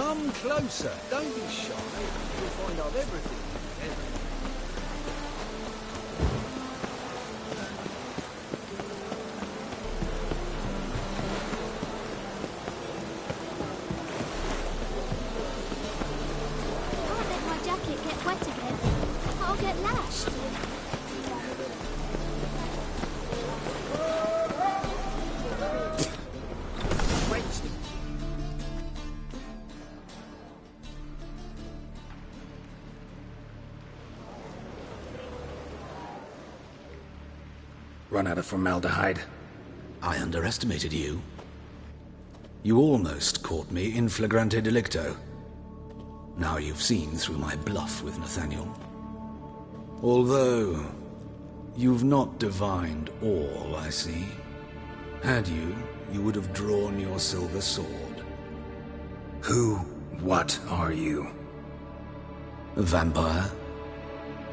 Come closer. Don't be shy. You'll find out everything together. Can't let my jacket get wet again. I'll get lashed. Run out of formaldehyde. I underestimated you. You almost caught me in flagrante delicto. Now you've seen through my bluff with Nathaniel. Although, you've not divined all, I see. Had you, you would have drawn your silver sword. What are you? A vampire.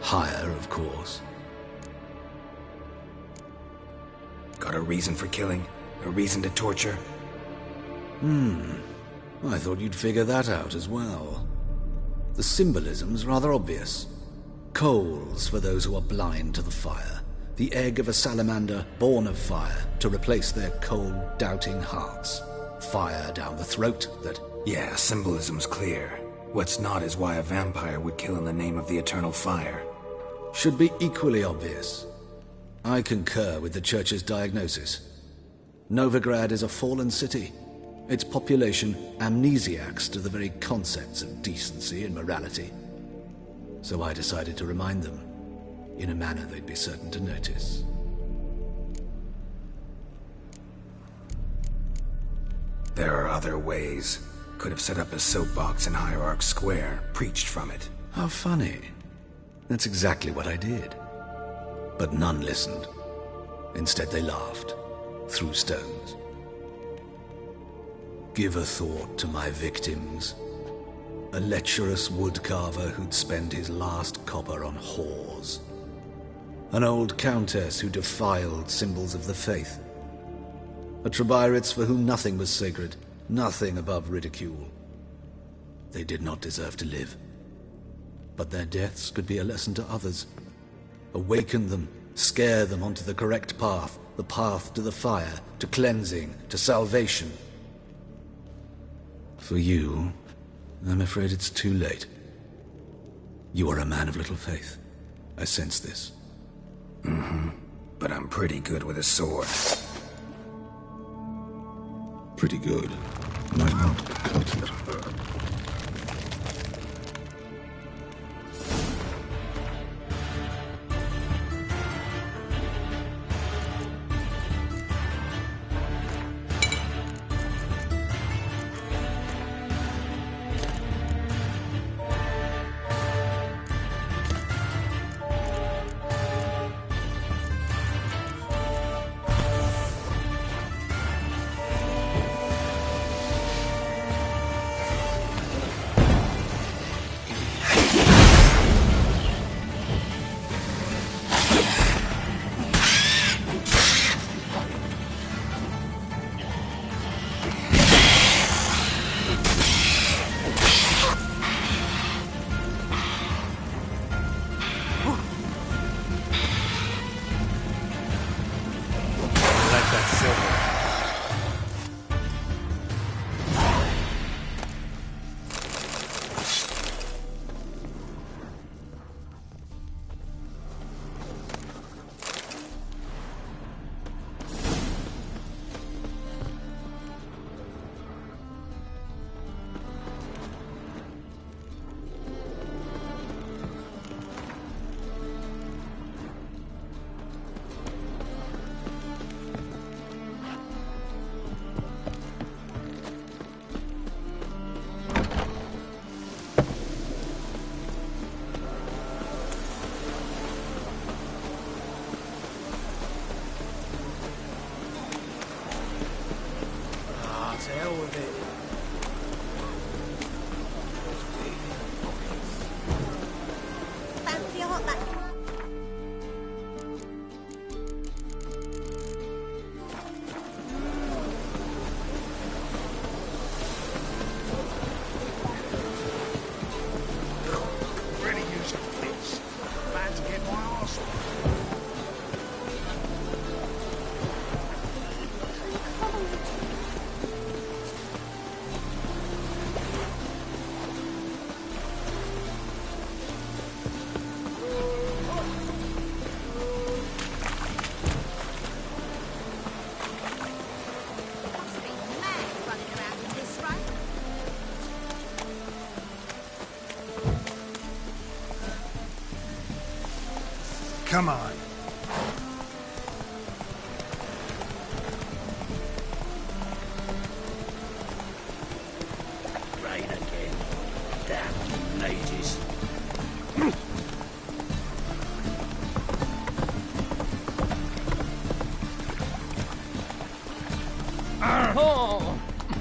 Higher, of course. Got a reason for killing? A reason to torture? I thought you'd figure that out as well. The symbolism's rather obvious. Coals for those who are blind to the fire. The egg of a salamander born of fire to replace their cold, doubting hearts. Fire down the throat that... Yeah, symbolism's clear. What's not is why a vampire would kill in the name of the eternal fire. should be equally obvious. I concur with the Church's diagnosis. Novigrad is a fallen city. Its population amnesiacs to the very concepts of decency and morality. So I decided to remind them, in a manner they'd be certain to notice. There are other ways. Could have set up a soapbox in Hierarch Square, preached from it. How funny. That's exactly what I did. But none listened. Instead they laughed, threw stones. Give a thought to my victims. A lecherous woodcarver who'd spend his last copper on whores. An old countess who defiled symbols of the faith. A Trebyritz for whom nothing was sacred, nothing above ridicule. They did not deserve to live. But their deaths could be a lesson to others. Awaken them, scare them onto the correct path, the path to the fire, to cleansing, to salvation. For you, I'm afraid it's too late. You are a man of little faith. I sense this. But I'm pretty good with a sword. Pretty good. Might not cut it. Come on. Rain again. Damn mages.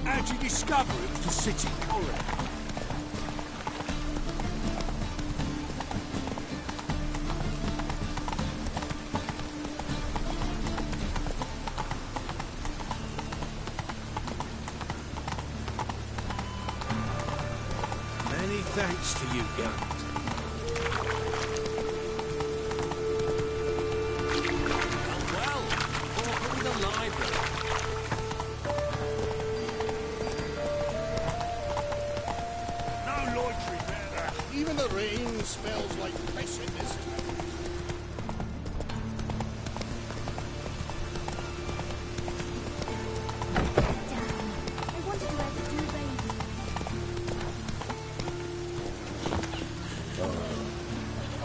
How'd you discover it was the city colony? Many thanks to you, Geralt. Well, open the library. No loitering there. Even the rain smells like piss in this town. I wanted to wear the duvet.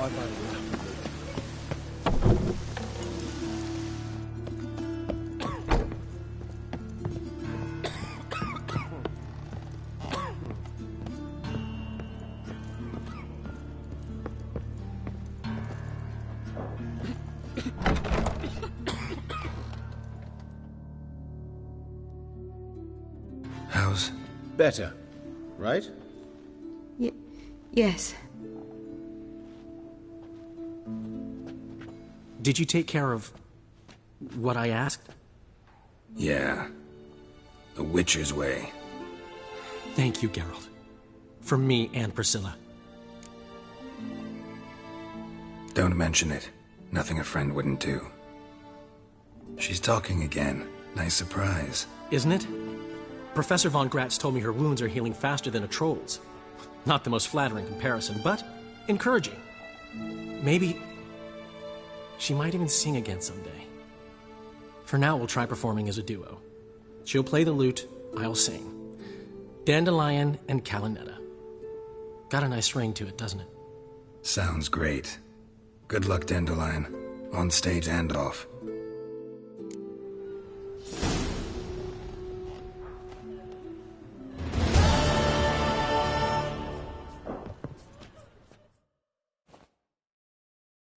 I've had enough. How's... Better, right? Yes. Did you take care of what I asked? Yeah. The Witcher's way. Thank you, Geralt. From me and Priscilla. Don't mention it. Nothing a friend wouldn't do. She's talking again. Nice surprise. Isn't it? Professor von Gratz told me her wounds are healing faster than a troll's. Not the most flattering comparison, but encouraging. Maybe she might even sing again someday. For now, we'll try performing as a duo. She'll play the lute, I'll sing. Dandelion and Calinetta. Got a nice ring to it, doesn't it? Sounds great. Good luck, Dandelion. On stage and off.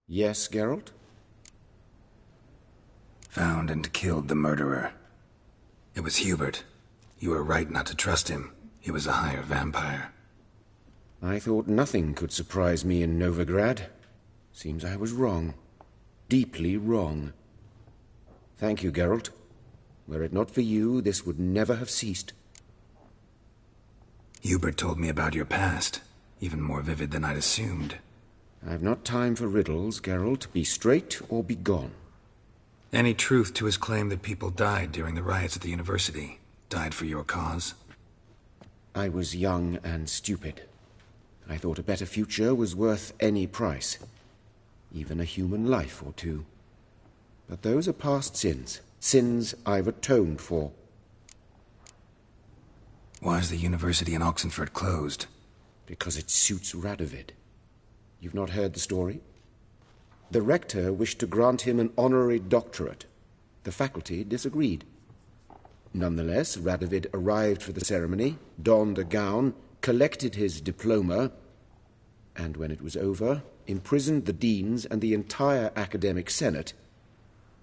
Yes, Geralt? Found and killed the murderer. It was Hubert. You were right not to trust him. He was a higher vampire. I thought nothing could surprise me in Novigrad. Seems I was wrong. Deeply wrong. Thank you, Geralt. Were it not for you, this would never have ceased. Hubert told me about your past, even more vivid than I'd assumed. I've not time for riddles, Geralt. Be straight or be gone. Any truth to his claim that people died during the riots at the university? Died for your cause? I was young and stupid. I thought a better future was worth any price. Even a human life or two. But those are past sins. Sins I've atoned for. Why is the university in Oxenford closed? Because it suits Radovid. You've not heard the story? The rector wished to grant him an honorary doctorate. The faculty disagreed. Nonetheless, Radovid arrived for the ceremony, donned a gown, collected his diploma, and when it was over, imprisoned the deans and the entire academic senate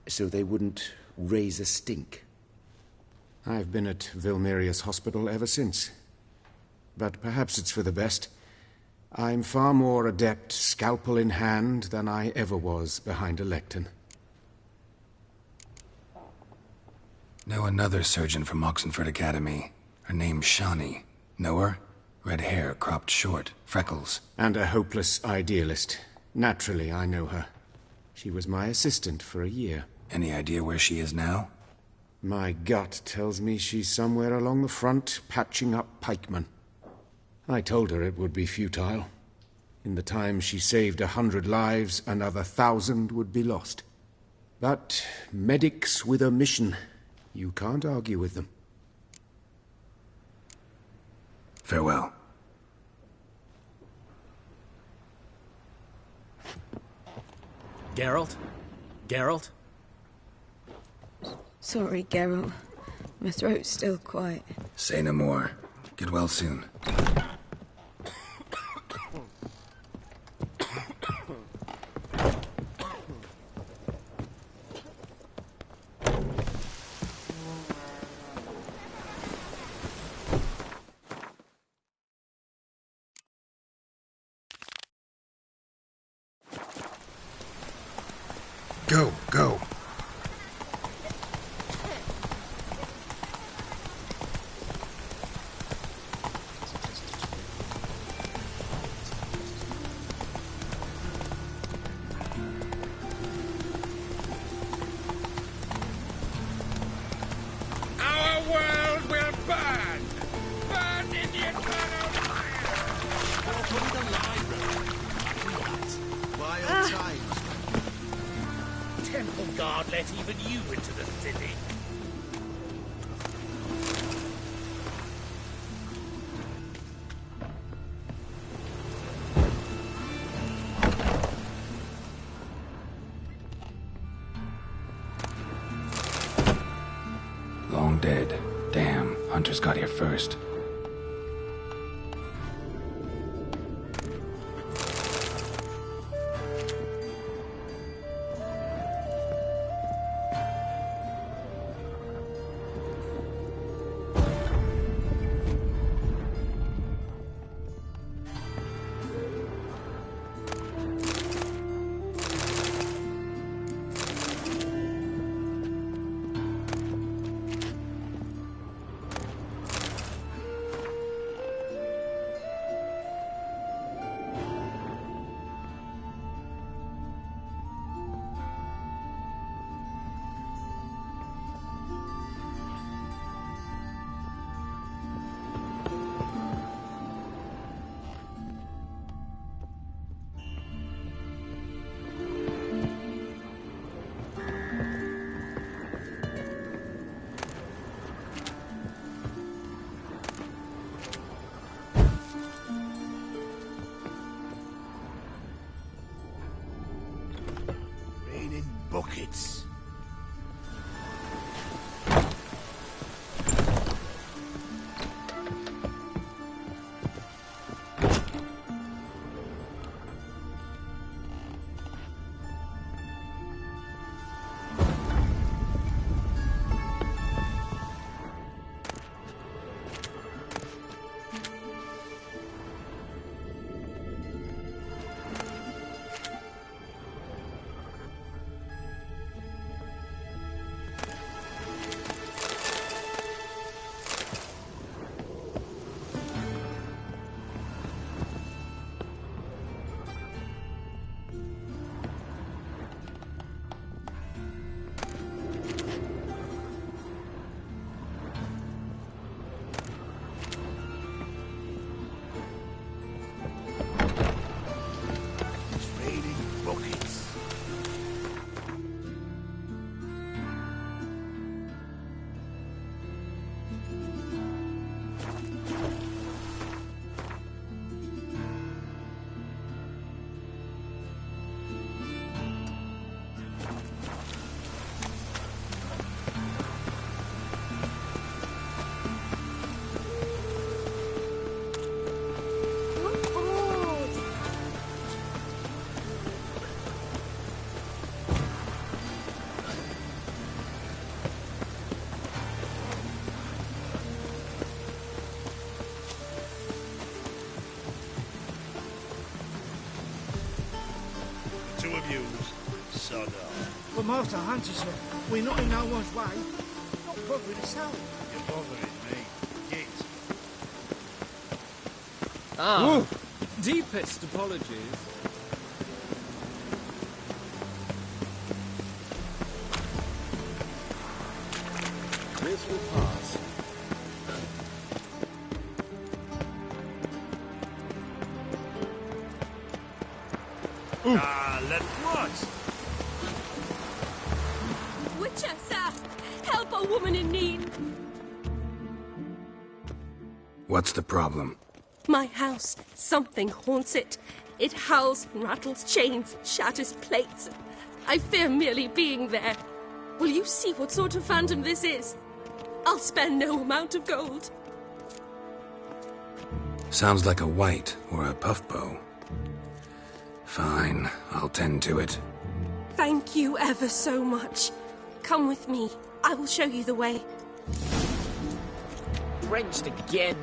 so they wouldn't raise a stink. I've been at Vilmerius Hospital ever since. But perhaps it's for the best. I'm far more adept, scalpel in hand, than I ever was behind a lectern. Know another surgeon from Oxenford Academy. Her name's Shani. Know her? Red hair, cropped short, freckles. And a hopeless idealist. Naturally, I know her. She was my assistant for a year. Any idea where she is now? My gut tells me she's somewhere along the front, patching up pikemen. I told her it would be futile. In the time she saved 100 lives, another 1,000 would be lost. But medics with a mission, you can't argue with them. Farewell. Geralt? Geralt? Sorry, Geralt. My throat's still quiet. Say no more. Get well soon. Go, go. Our world will burn! Burn in the eternal fire! Open the library. Wild times. Temple Guard let even you into the city. Long dead. Damn, Hunters got here first. Raining buckets. Two of yous, sod off. Well, Master Hunter, sir, we're not in no one's way. Not bothering us out. You're bothering me. Git. Ah, deepest apologies. This will pass. Let what? Witcher, sir! Help a woman in need! What's the problem? My house. Something haunts it. It howls, rattles chains, shatters plates. I fear merely being there. Will you see what sort of phantom this is? I'll spare no amount of gold. Sounds like a white or a puffbow. Fine, I'll tend to it. Thank you ever so much. Come with me. I will show you the way. Drenched again.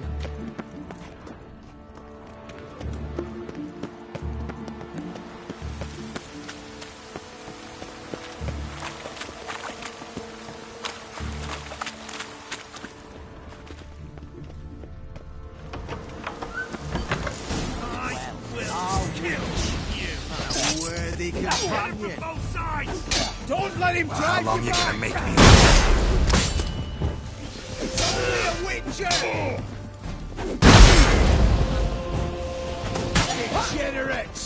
Don't let him How drive long you you gonna back. make me? It's only a witcher! Degenerate!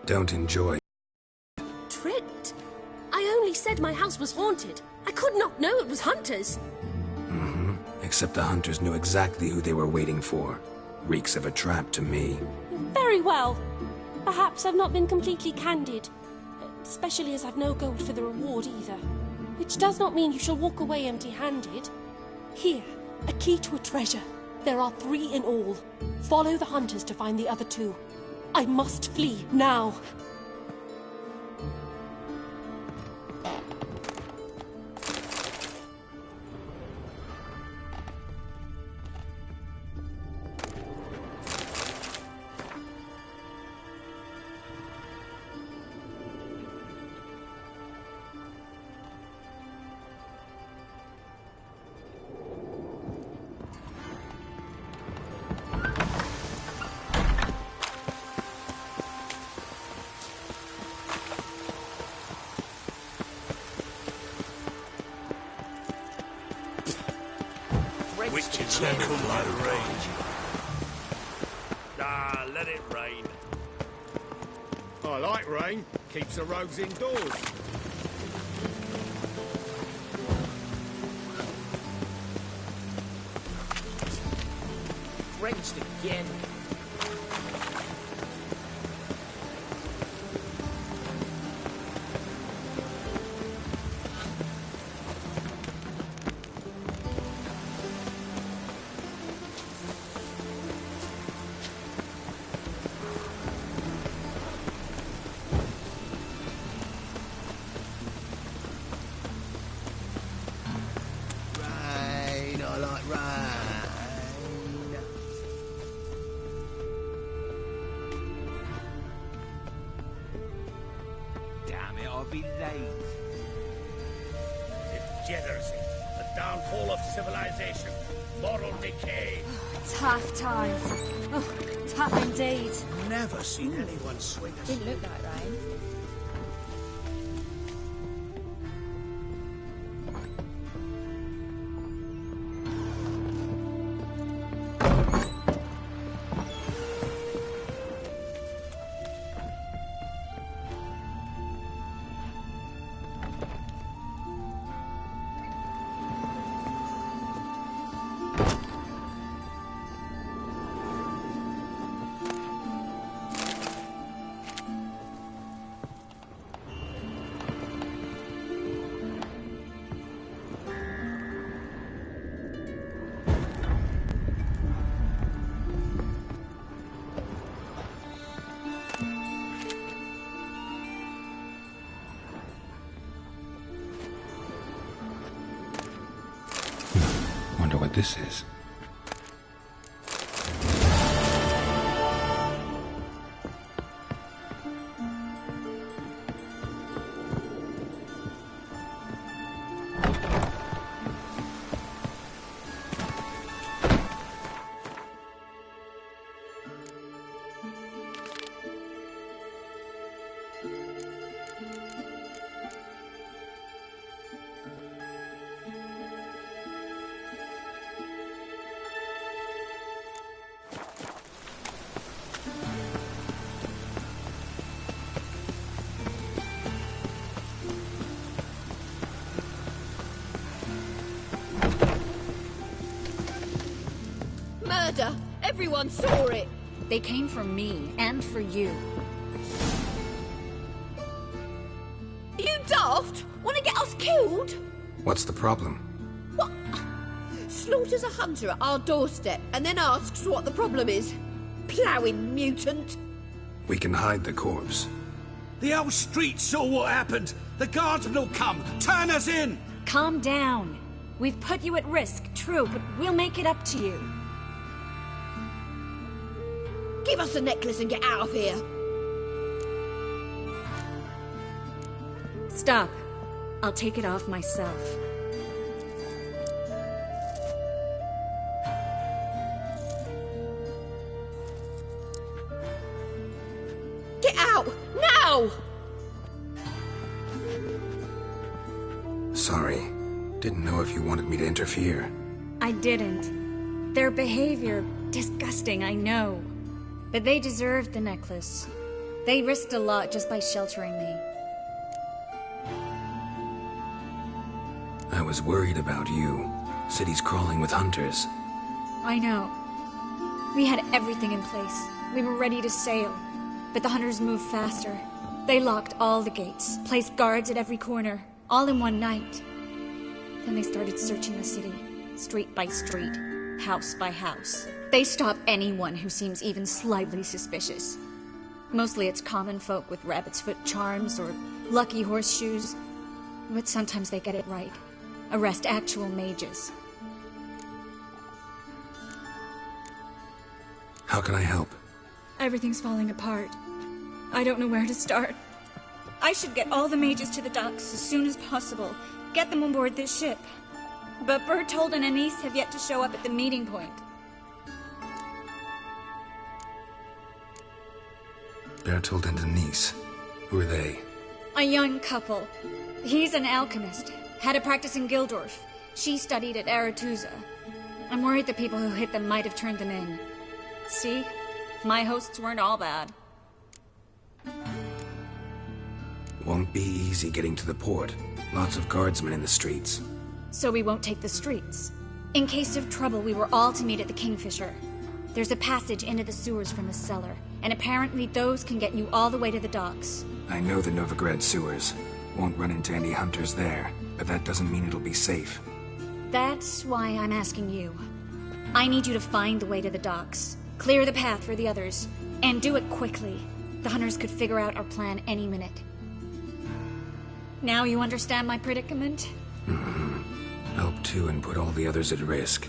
Don't enjoy. Tricked? I only said my house was haunted. I could not know it was hunters. Except the hunters knew exactly who they were waiting for. Reeks of a trap to me. Very well. Perhaps I've not been completely candid. Especially as I've no gold for the reward either. Which does not mean you shall walk away empty-handed. Here, a key to a treasure. There are 3 in all. Follow the hunters to find the other 2. I must flee now. Witches don't come by range. Ah, let it rain. I like rain. Keeps the rogues indoors. Drenched again. Rain, I like rain. Damn it, I'll be late. Degeneracy, the downfall of civilization, moral decay. Tough times. Oh, tough indeed. Never seen anyone swing a Didn't look like rain. Wonder what this is. Everyone saw it. They came for me, and for you. You daft? Want to get us killed? What's the problem? What? Slaughters a hunter at our doorstep and then asks what the problem is. Ploughing mutant. We can hide the corpse. The whole street saw what happened. The guardsmen will come. Turn us in. Calm down. We've put you at risk, true, but we'll make it up to you. Give us a necklace and get out of here. Stop. I'll take it off myself. Get out! Now! Sorry. Didn't know if you wanted me to interfere. I didn't. Their behavior, disgusting, I know. But they deserved the necklace. They risked a lot just by sheltering me. I was worried about you. City's crawling with hunters. I know. We had everything in place. We were ready to sail. But the hunters moved faster. They locked all the gates, placed guards at every corner, all in one night. Then they started searching the city, street by street, house by house. They stop anyone who seems even slightly suspicious. Mostly it's common folk with rabbit's foot charms or lucky horseshoes. But sometimes they get it right. Arrest actual mages. How can I help? Everything's falling apart. I don't know where to start. I should get all the mages to the docks as soon as possible. Get them on board this ship. But Bertold and Anise have yet to show up at the meeting point. Bertold and Anise. Who are they? A young couple. He's an alchemist. Had a practice in Gildorf. She studied at Aretuza. I'm worried the people who hit them might have turned them in. See? My hosts weren't all bad. Won't be easy getting to the port. Lots of guardsmen in the streets. So we won't take the streets. In case of trouble, we were all to meet at the Kingfisher. There's a passage into the sewers from the cellar, and apparently those can get you all the way to the docks. I know the Novigrad sewers. Won't run into any hunters there, but that doesn't mean it'll be safe. That's why I'm asking you. I need you to find the way to the docks, clear the path for the others, and do it quickly. The hunters could figure out our plan any minute. Now you understand my predicament? Help two and put all the others at risk.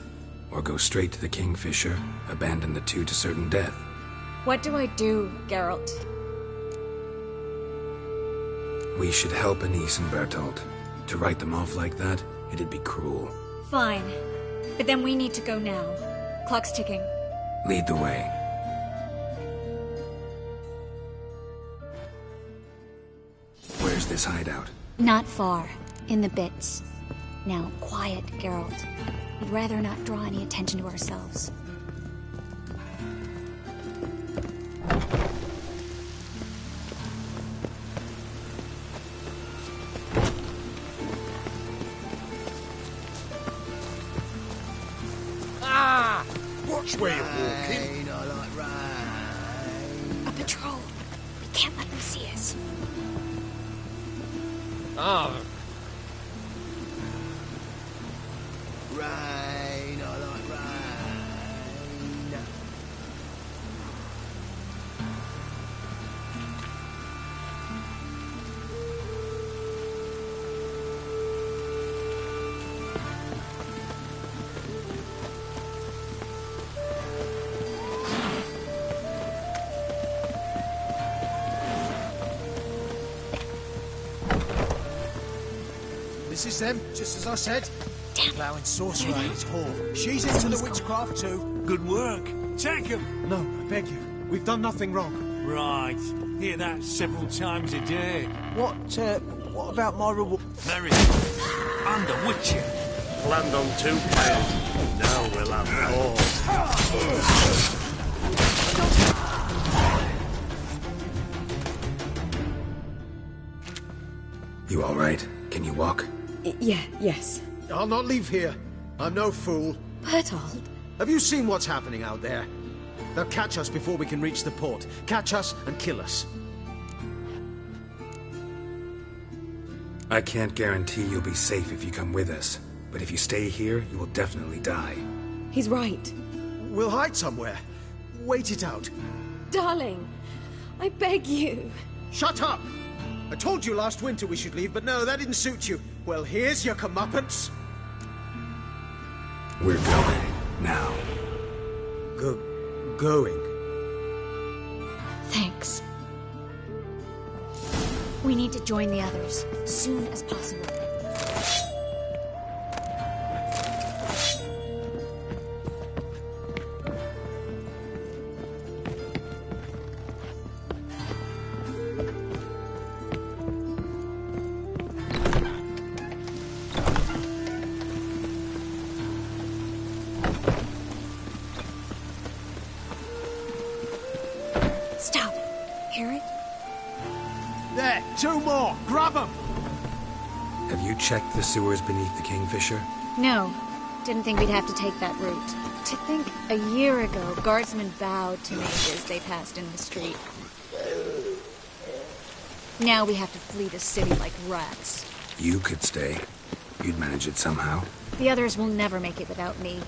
Or go straight to the Kingfisher, abandon the two to certain death. What do I do, Geralt? We should help Anise and Bertold. To write them off like that, it'd be cruel. Fine. But then we need to go now. Clock's ticking. Lead the way. Where's this hideout? Not far. In the bits. Now, quiet, Geralt. We'd rather not draw any attention to ourselves. Ah! Watch where you're walking. A patrol. We can't let them see us. Oh. Rain, I like rain. This is them, just as I said. Ploughing sorcerer and his whore. She's into the witchcraft too. Good work. Take him. No, I beg you. We've done nothing wrong. Right. Hear that several times a day. What about my reward? Very good. I'm the Witcher. Land on 2 players. Now we'll have 4. You all right? Can you walk? Yes. I'll not leave here. I'm no fool. Bertold. Have you seen what's happening out there? They'll catch us before we can reach the port. Catch us and kill us. I can't guarantee you'll be safe if you come with us, but if you stay here, you will definitely die. He's right. We'll hide somewhere. Wait it out. Darling, I beg you. Shut up! I told you last winter we should leave, but no, that didn't suit you. Well, here's your comeuppance. We're going now. Going? Thanks. We need to join the others, soon as possible. Stop. Hear it? There, 2 more! Grab them! Have you checked the sewers beneath the Kingfisher? No. Didn't think we'd have to take that route. To think a year ago, guardsmen bowed to mages they passed in the street. Now we have to flee the city like rats. You could stay. You'd manage it somehow. The others will never make it without me.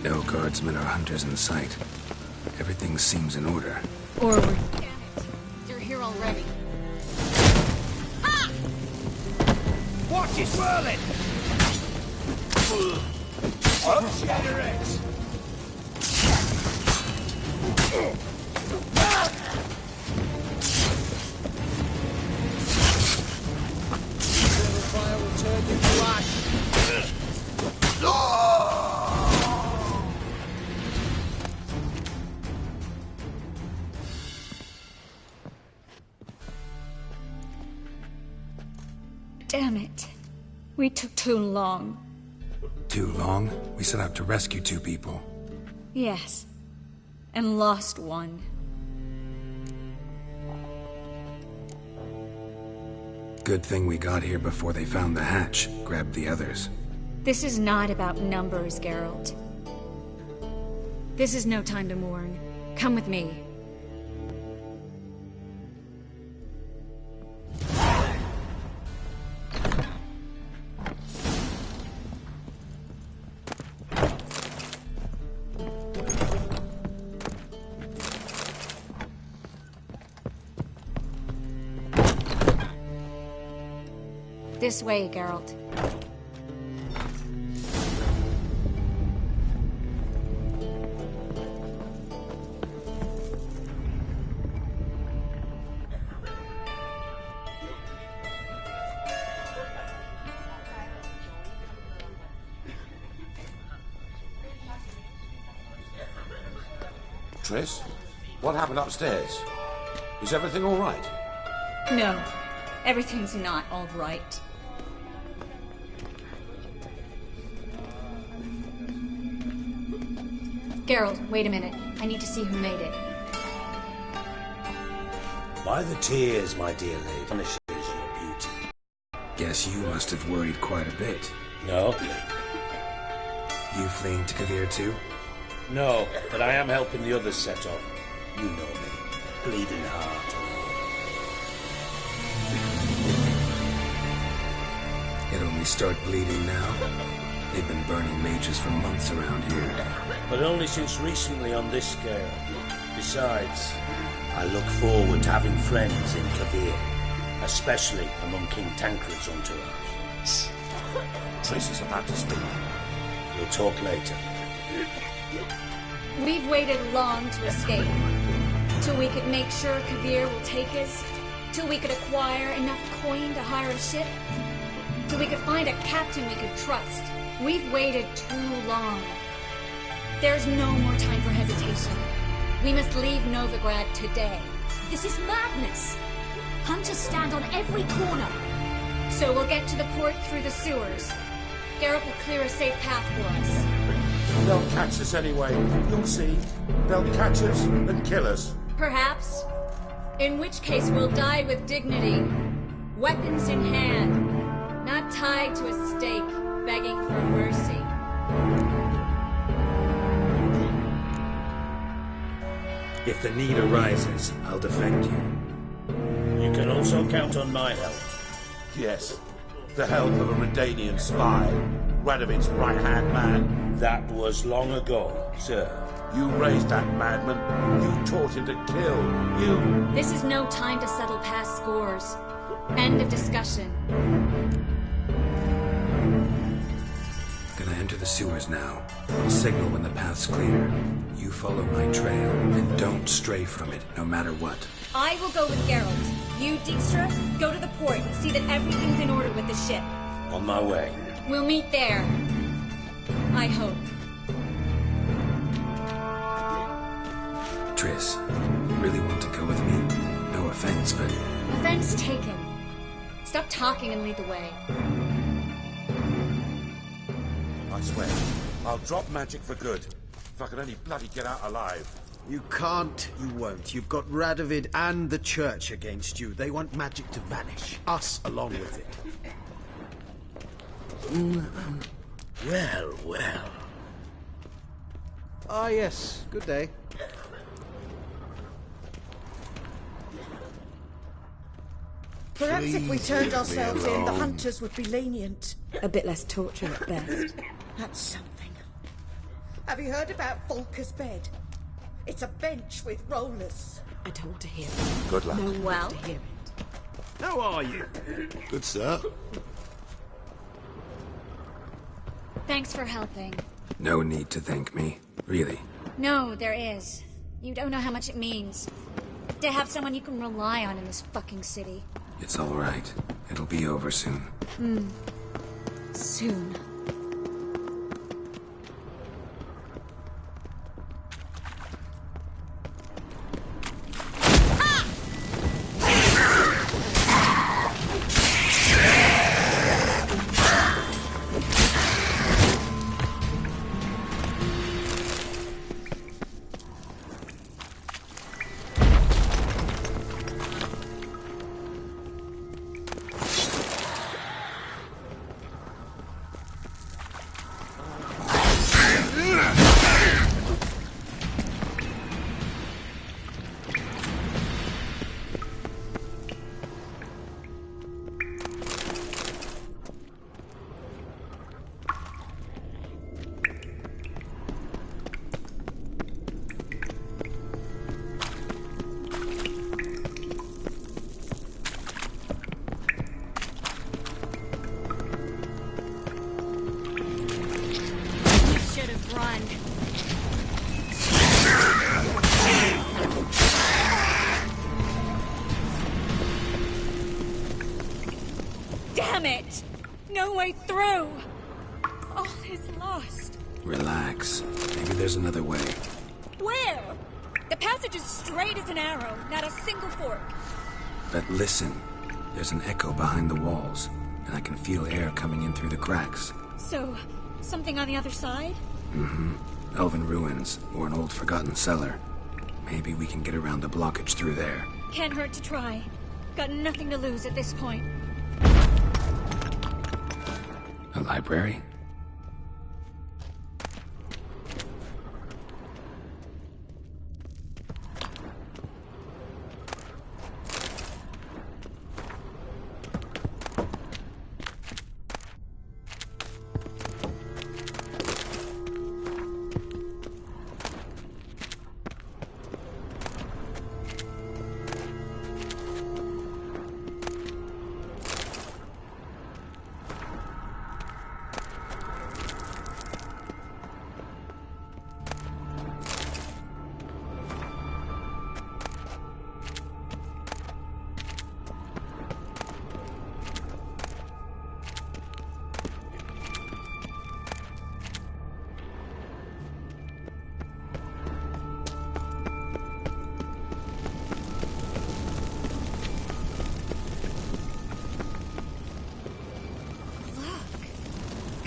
No guardsmen or hunters in sight. Everything seems in order. Forward. Damn it. They're here already. Ah! Watch it swirling! Shatter Fire will turn you to ash. Damn it. We took too long. Too long? We set out to rescue 2 people. Yes. And lost one. Good thing we got here before they found the hatch, grabbed the others. This is not about numbers, Geralt. This is no time to mourn. Come with me. This way, Geralt. Triss? What happened upstairs? Is everything all right? No, everything's not all right. Geralt, wait a minute. I need to see who made it. By the tears, my dear lady, punishes your beauty. Guess you must have worried quite a bit. No. You fleeing to Kovir too? No, but I am helping the others set off. You know me. Bleeding heart. It only start bleeding now? They've been burning mages for months around here. But only since recently on this scale. Besides, I look forward to having friends in Kovir, especially among King Tancred's entourage. Shh. Triss is about to speak. We'll talk later. We've waited long to escape. Till we could make sure Kovir will take us. Till we could acquire enough coin to hire a ship. Till we could find a captain we could trust. We've waited too long. There's no more time for hesitation. We must leave Novigrad today. This is madness. Hunters stand on every corner. So we'll get to the port through the sewers. Garrett will clear a safe path for us. They'll catch us anyway. You'll see. They'll catch us and kill us. Perhaps. In which case we'll die with dignity. Weapons in hand. Not tied to a stake, begging for mercy. If the need arises, I'll defend you. You can also count on my help. Yes. The help of a Redanian spy. Radovid's right-hand man. That was long ago, sir. You raised that madman. You taught him to kill. You... This is no time to settle past scores. End of discussion. Gonna enter the sewers now. I'll signal when the path's clear. You follow my trail, and don't stray from it, no matter what. I will go with Geralt. You, Dijkstra, go to the port and see that everything's in order with the ship. On my way. We'll meet there. I hope. Triss, you really want to go with me? No offense, but... Offense taken. Stop talking and lead the way. I swear, I'll drop magic for good. If I can only bloody get out alive. You can't, you won't. You've got Radovid and the Church against you. They want magic to vanish. Us along with it. Well, well. Ah, yes. Good day. Perhaps if we Please turned leave me ourselves in, the alone. hunters would be lenient. A bit less torture at best. That's something. Have you heard about Volker's bed? It's a bench with rollers. I don't want to hear it. Good luck. No one Well? wants to hear it. How are you? Good, sir. Thanks for helping. No need to thank me. Really. No, there is. You don't know how much it means. To have someone you can rely on in this fucking city. It's all right. It'll be over soon. Soon. Damn it! No way through! All is lost. Relax. Maybe there's another way. Where? The passage is straight as an arrow, not a single fork. But listen. There's an echo behind the walls, and I can feel air coming in through the cracks. So, something on the other side? Mm-hmm. Elven ruins, or an old forgotten cellar. Maybe we can get around the blockage through there. Can't hurt to try. Got nothing to lose at this point. A library?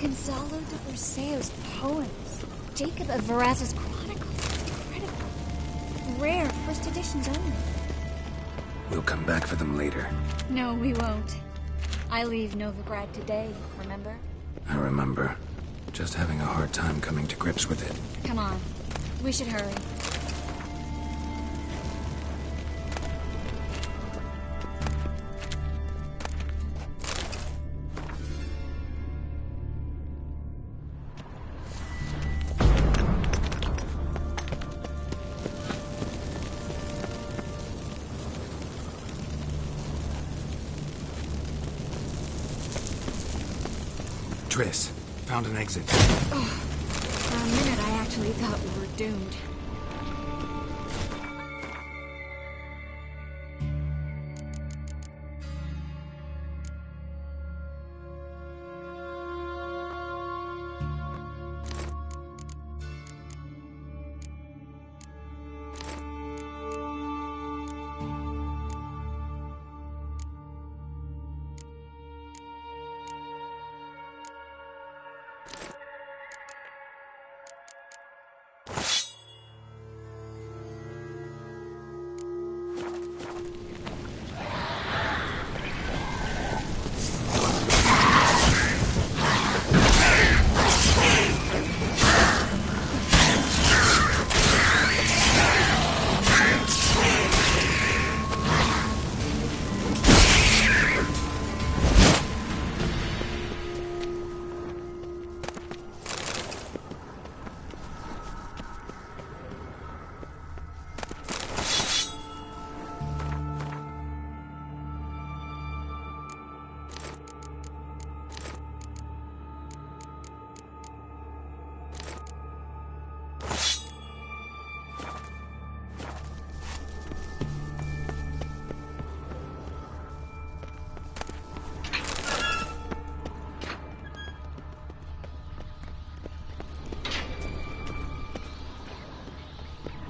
Gonzalo de Berceo's poems. Jacob of Varaz's chronicles. It's incredible. Rare, first editions only. We'll come back for them later. No, we won't. I leave Novigrad today, remember? I remember. Just having a hard time coming to grips with it. Come on. We should hurry. Triss, found an exit. Oh, for a minute I actually thought we were doomed.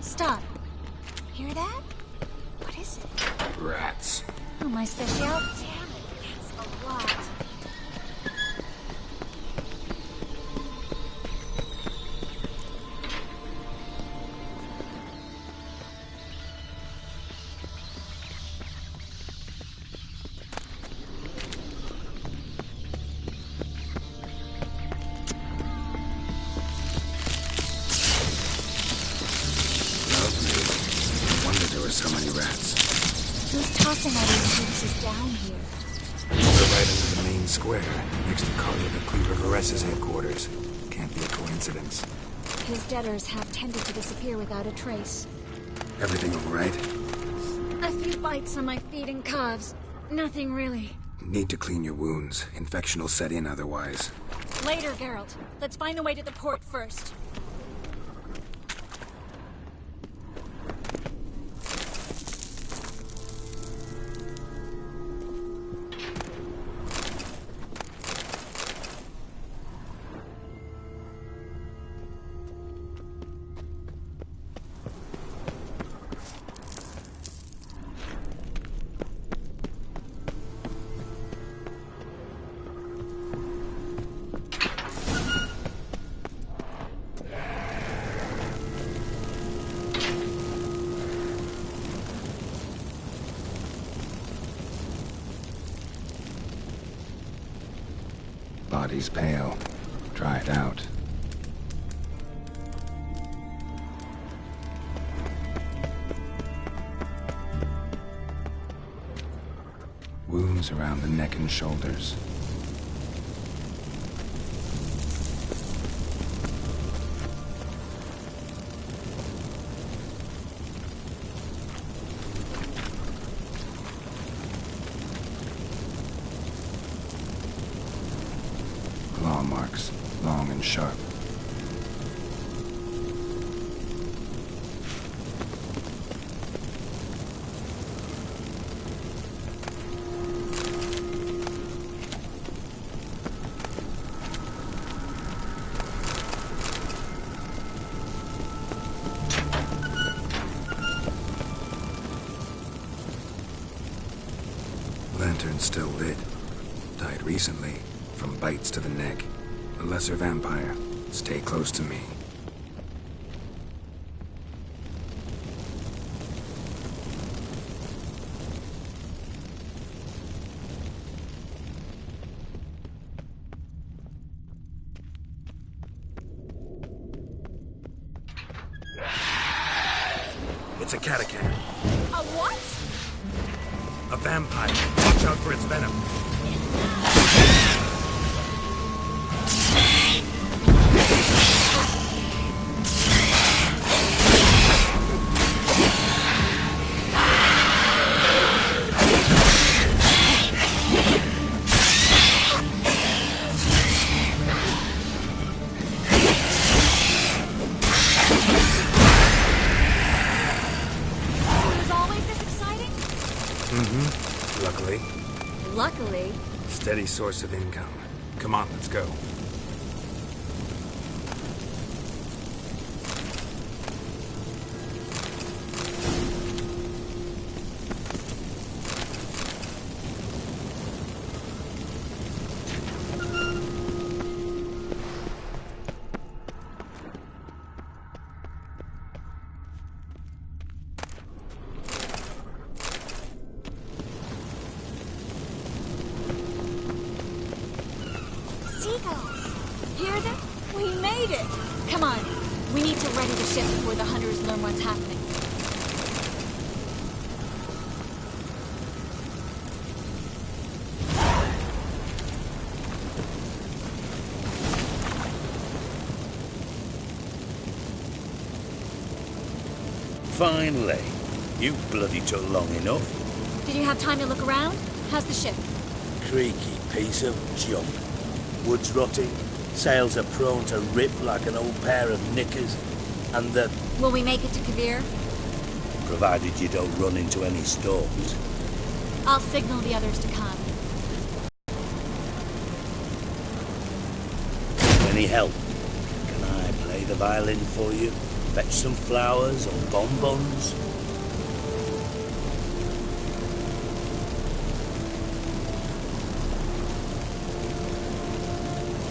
Stop. Hear that? What is it? Rats. Oh, my special. Damn it, that's a lot. So many rats. Who's tossing all these corpses down here? We're right under the main square, next to Carlo de Cleaver Vares's headquarters. Can't be a coincidence. His debtors have tended to disappear without a trace. Everything all right? A few bites on my feet and calves. Nothing really. Need to clean your wounds. Infection will set in otherwise. Later, Geralt. Let's find the way to the port first. Body's pale, dried out. Wounds around the neck and shoulders. Claw marks, long and sharp. Lantern still lit. Died recently, from bites to the neck. A lesser vampire. Stay close to me. It's a catachan. A what? A vampire. Watch out for its venom. Luckily. Steady source of income. Come on, let's go. Hear them? We made it! Come on. We need to ready the ship before the hunters learn what's happening. Finally. You bloody took long enough. Did you have time to look around? How's the ship? Creaky piece of junk. Wood's rotting. Sails are prone to rip like an old pair of knickers. And the... Will we make it to Kavir? Provided you don't run into any storms. I'll signal the others to come. Any help? Can I play the violin for you? Fetch some flowers or bonbons?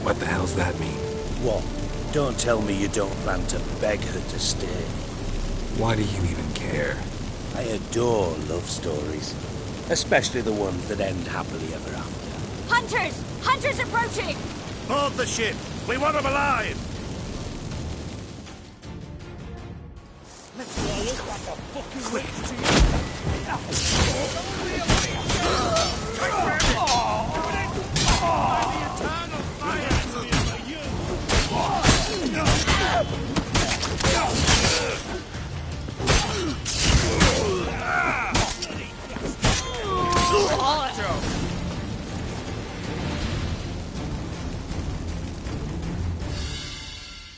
What the hell's that mean? What? Don't tell me you don't plan to beg her to stay. Why do you even care? I adore love stories. Especially the ones that end happily ever after. Hunters! Hunters approaching! Board the ship! We want them alive! Let's go look like a fucking witch to you.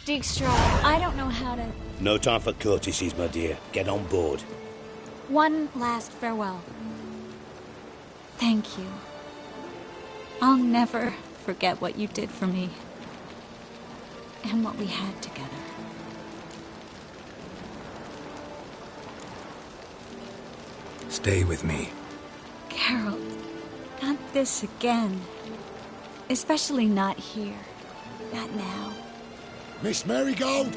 Dijkstra, I don't know how to... No time for courtesies, my dear. Get on board. One last farewell. Thank you. I'll never forget what you did for me. And what we had together. Stay with me. Geralt, not this again. Especially not here. Not now. Miss Marigold,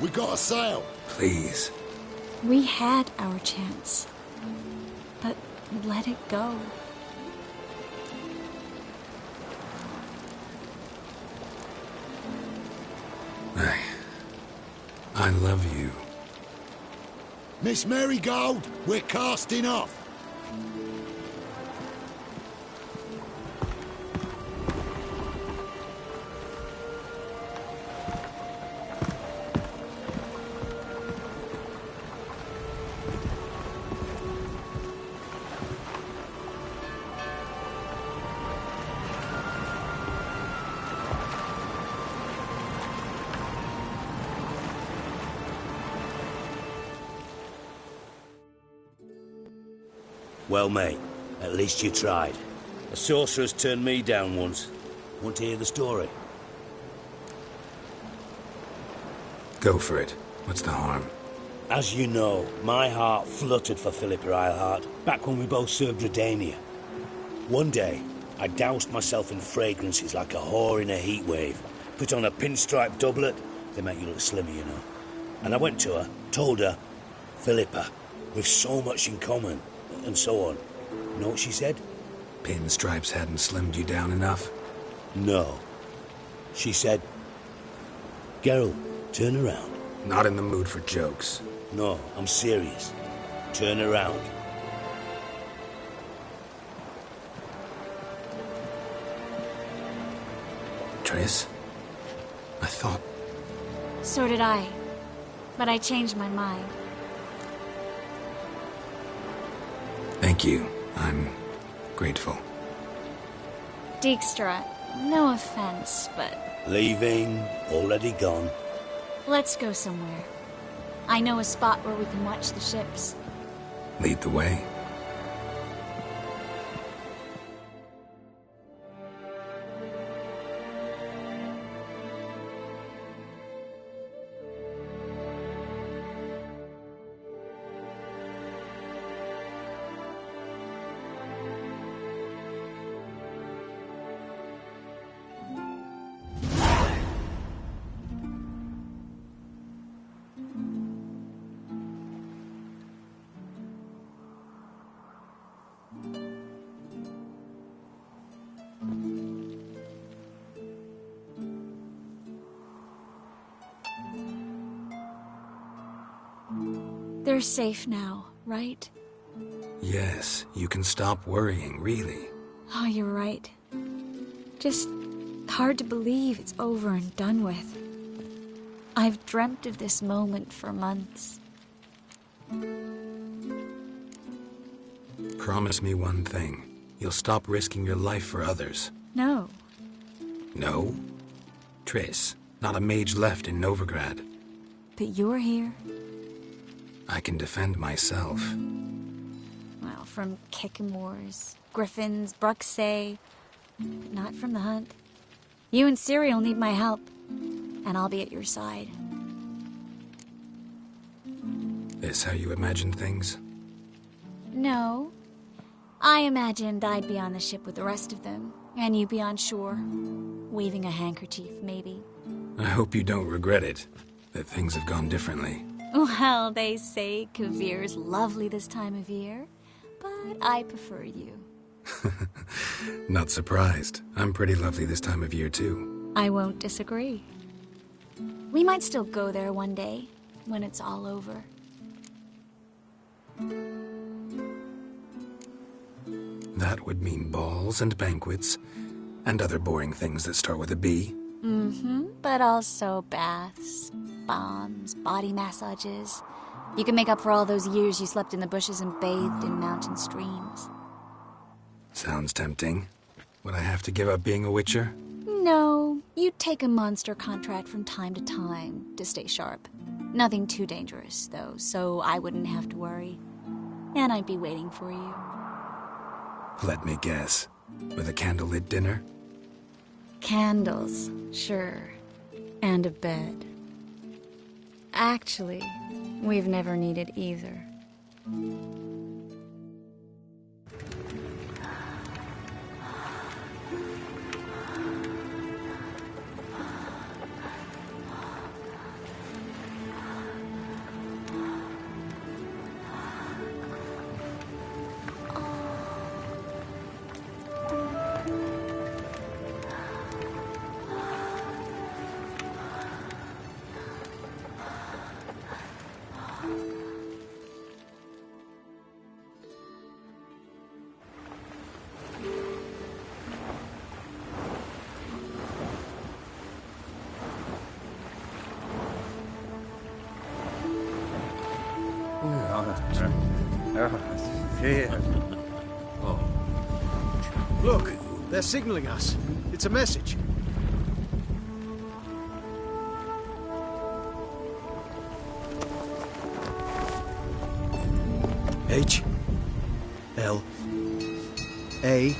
we got a sail. Please. We had our chance. But let it go. I love you. Miss Marigold, we're casting off. Well, mate, at least you tried. A sorcerer's turned me down once. Want to hear the story? Go for it. What's the harm? As you know, my heart fluttered for Philippa Eilhart back when we both served Redania. One day, I doused myself in fragrances like a whore in a heatwave, Put on a pinstripe doublet, they make you look slimmer, you know. And I went to her, told her, Philippa, we've so much in common, and so on. You know what she said? Pinstripes hadn't slimmed you down enough? No. She said, Geralt, turn around. Not in the mood for jokes. No, I'm serious. Turn around. Triss? I thought... So did I. But I changed my mind. Thank you. I'm grateful. Dijkstra, no offense, but... Leaving, already gone. Let's go somewhere. I know a spot where we can watch the ships. Lead the way. They're safe now, right? Yes, you can stop worrying, really. Oh, you're right. Just hard to believe it's over and done with. I've dreamt of this moment for months. Promise me one thing. You'll stop risking your life for others. No. No? Triss, not a mage left in Novigrad. But you're here. I can defend myself. Well, from Kickamores, Griffins, Bruxay, but not from the Hunt. You and Ciri need my help, and I'll be at your side. This how you imagined things? No. I imagined I'd be on the ship with the rest of them, and you'd be on shore, weaving a handkerchief, maybe. I hope you don't regret it, that things have gone differently. Well, they say Kavir's lovely this time of year, but I prefer you. Not surprised. I'm pretty lovely this time of year, too. I won't disagree. We might still go there one day, when it's all over. That would mean balls and banquets, and other boring things that start with a B. Mm-hmm, but also baths, bombs, body massages. You can make up for all those years you slept in the bushes and bathed in mountain streams. Sounds tempting. Would I have to give up being a witcher? No, you'd take a monster contract from time to time to stay sharp. Nothing too dangerous, though, so I wouldn't have to worry. And I'd be waiting for you. Let me guess. With a candlelit dinner? Candles, sure. And a bed. Actually, we've never needed either. Look, they're signaling us. It's a message. H L A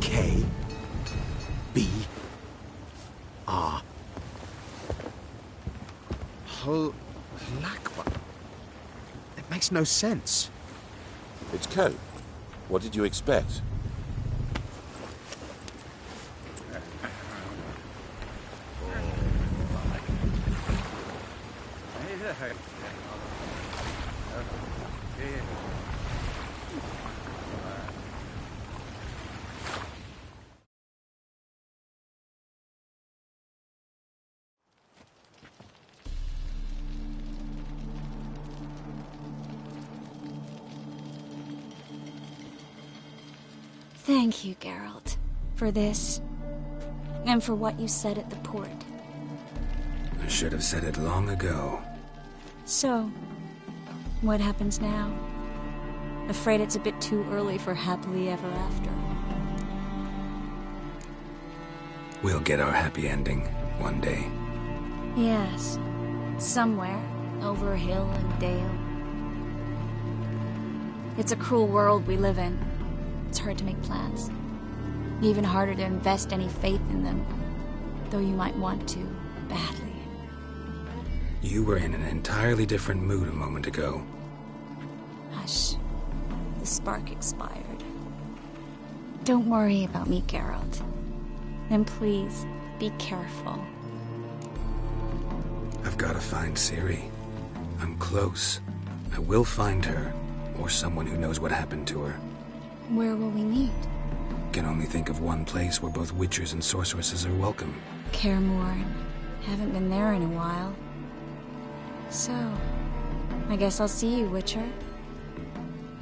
K B R. Lakba. It makes no sense. It's code. What did you expect? Thank you, Geralt, for this, and for what you said at the port. I should have said it long ago. So, what happens now? Afraid it's a bit too early for happily ever after. We'll get our happy ending one day. Yes, somewhere, over hill and dale. It's a cruel world we live in. It's hard to make plans. Even harder to invest any faith in them, though you might want to, badly. You were in an entirely different mood a moment ago. Hush. The spark expired. Don't worry about me, Geralt. And please, be careful. I've got to find Ciri. I'm close. I will find her, or someone who knows what happened to her. Where will we meet? Can only think of one place where both witchers and sorceresses are welcome. Kaer Morhen. Haven't been there in a while. So, I guess I'll see you, Witcher.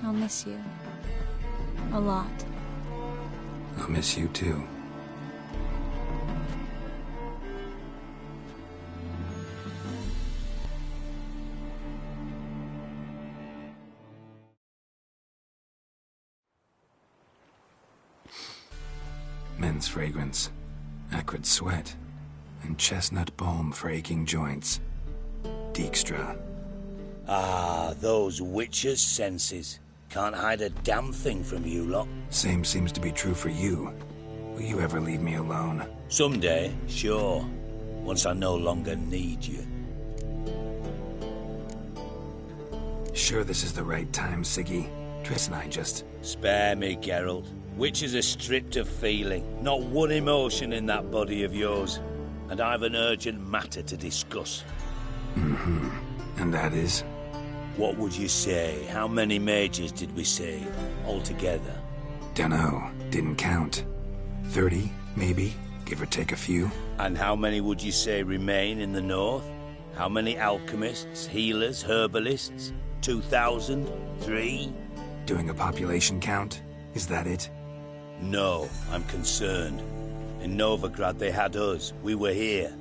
I'll miss you. A lot. I'll miss you too. Men's fragrance, acrid sweat, and chestnut balm for aching joints. Dijkstra. Ah, those witches' senses. Can't hide a damn thing from you lot. Same seems to be true for you. Will you ever leave me alone? Someday, sure. Once I no longer need you. Sure this is the right time, Siggy? Triss and I just... Spare me, Geralt. Witches are stripped of feeling. Not one emotion in that body of yours. And I've an urgent matter to discuss. Mm-hmm. And that is? What would you say? How many mages did we save, altogether? Dunno. Didn't count. 30, maybe? Give or take a few. And how many would you say remain in the north? How many alchemists, healers, herbalists? 2,000? 3? Doing a population count? Is that it? No, I'm concerned. In Novigrad they had us. We were here.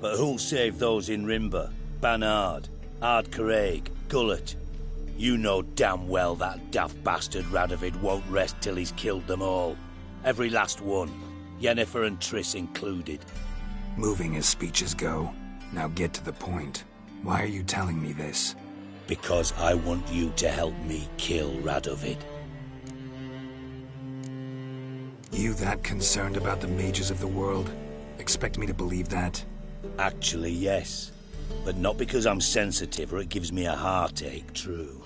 But who'll save those in Rimba? Banard, Ardcaraig, Gullet. You know damn well that daft bastard Radovid won't rest till he's killed them all. Every last one. Yennefer and Triss included. Moving as speeches go. Now get to the point. Why are you telling me this? Because I want you to help me kill Radovid. You that concerned about the mages of the world? Expect me to believe that? Actually, yes. But not because I'm sensitive or it gives me a heartache, true.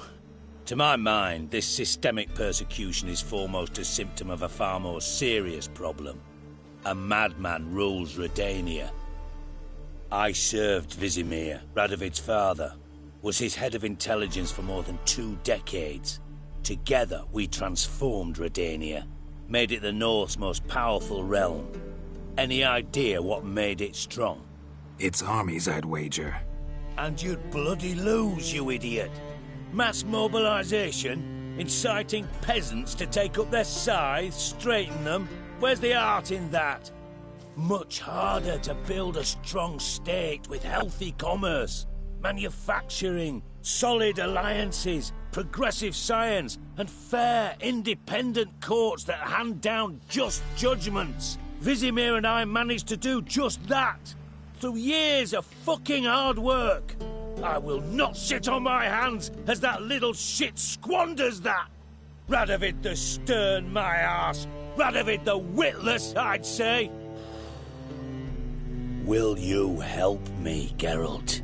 To my mind, this systemic persecution is foremost a symptom of a far more serious problem. A madman rules Redania. I served Vizimir, Radovid's father, was his head of intelligence for more than 2 decades. Together, we transformed Redania, made it the North's most powerful realm. Any idea what made it strong? Its armies, I'd wager. And you'd bloody lose, you idiot. Mass mobilization, inciting peasants to take up their scythes, straighten them. Where's the art in that? Much harder to build a strong state with healthy commerce, manufacturing, solid alliances, progressive science, and fair, independent courts that hand down just judgments. Vizimir and I managed to do just that. Through years of fucking hard work. I will not sit on my hands as that little shit squanders that. Radovid the stern, my arse. Radovid the witless, I'd say. Will you help me, Geralt?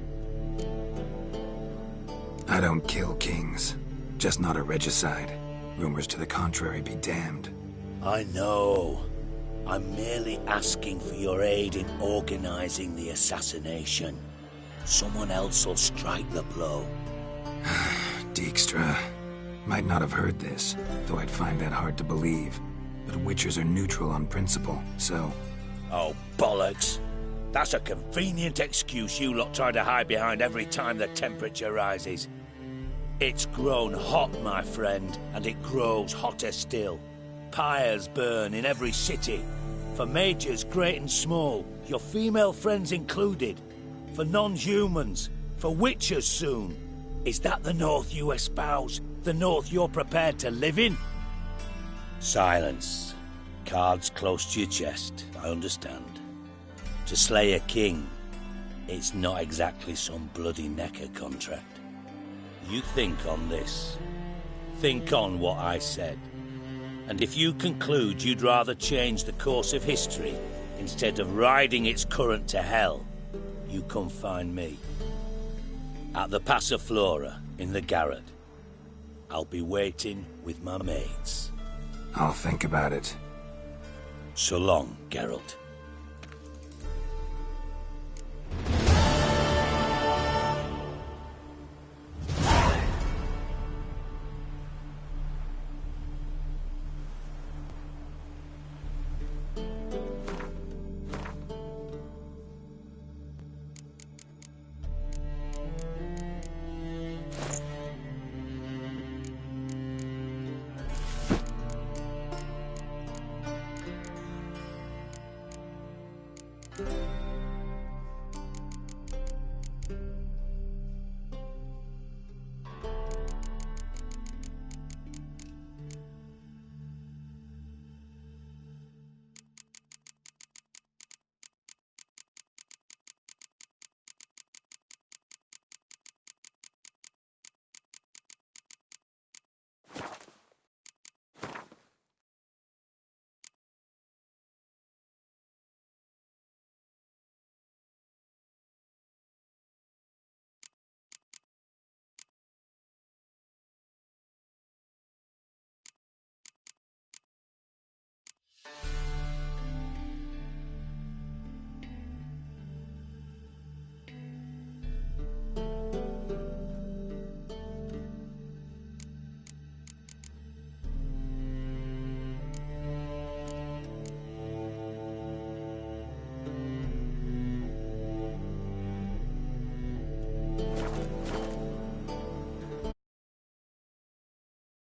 I don't kill kings. Just not a regicide. Rumors to the contrary be damned. I know. I'm merely asking for your aid in organizing the assassination. Someone else will strike the blow. Dijkstra. Might not have heard this, though I'd find that hard to believe. But witchers are neutral on principle, so... Oh, bollocks. That's a convenient excuse you lot try to hide behind every time the temperature rises. It's grown hot, my friend, and it grows hotter still. pyres burn in every city. For majors great and small, your female friends included. For non-humans, for witchers soon. Is that the North you espouse? The North you're prepared to live in? Silence. Cards close to your chest, I understand. To slay a king, it's not exactly some bloody necker contract. You think on this. Think on what I said. And if you conclude you'd rather change the course of history instead of riding its current to hell, you come find me. At the Passiflora, in the garret. I'll be waiting with my mates. I'll think about it. So long, Geralt. you.